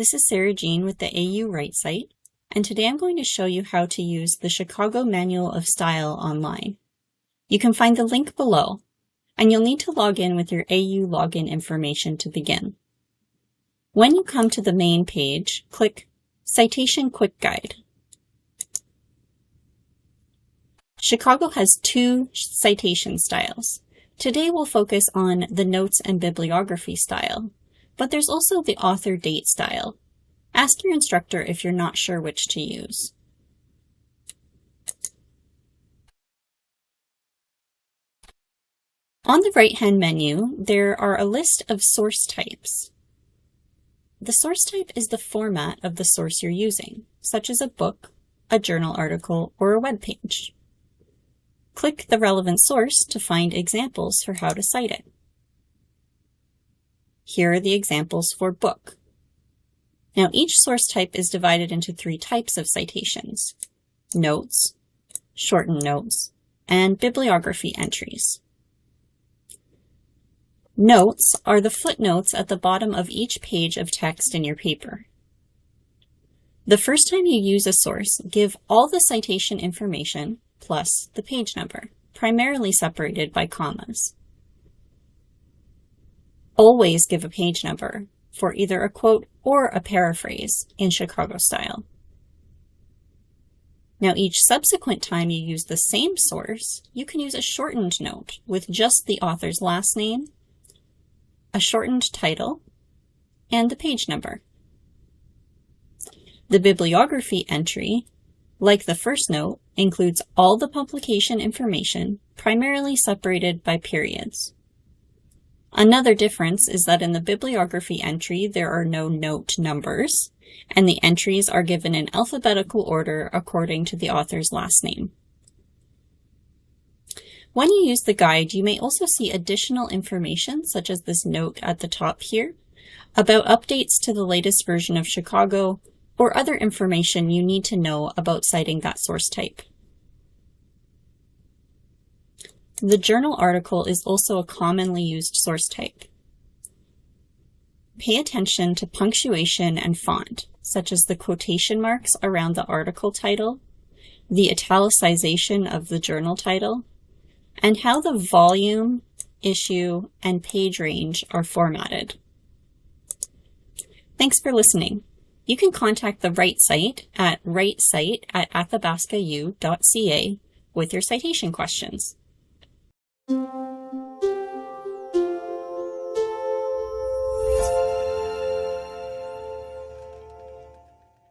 this is Sarah Jean with the AU Write Site, and today I'm going to show you how to use the Chicago Manual of Style online. You can find the link below, and you'll need to log in with your AU login information to begin. When you come to the main page, click Citation Quick Guide. Chicago has two citation styles. Today we'll focus on the notes and bibliography style, but there's also the author date style. Ask your instructor if you're not sure which to use. On the right-hand menu, there are a list of source types. The source type is the format of the source you're using, such as a book, a journal article, or a web page. Click the relevant source to find examples for how to cite it. Here are the examples for book. Now each source type is divided into three types of citations: notes, shortened notes, and bibliography entries. Notes are the footnotes at the bottom of each page of text in your paper. The first time you use a source, give all the citation information plus the page number, primarily separated by commas. Always give a page number for either a quote or a paraphrase in Chicago style. Now each subsequent time you use the same source, you can use a shortened note with just the author's last name, a shortened title, and the page number. The bibliography entry, like the first note, includes all the publication information, primarily separated by periods. Another difference is that in the bibliography entry, there are no note numbers, and the entries are given in alphabetical order according to the author's last name. When you use the guide, you may also see additional information, such as this note at the top here, about updates to the latest version of Chicago, or other information you need to know about citing that source type. The journal article is also a commonly used source type. Pay attention to punctuation and font, such as the quotation marks around the article title, the italicization of the journal title, and how the volume, issue, and page range are formatted. Thanks for listening. You can contact the Write Site at writesite@athabascau.ca with your citation questions.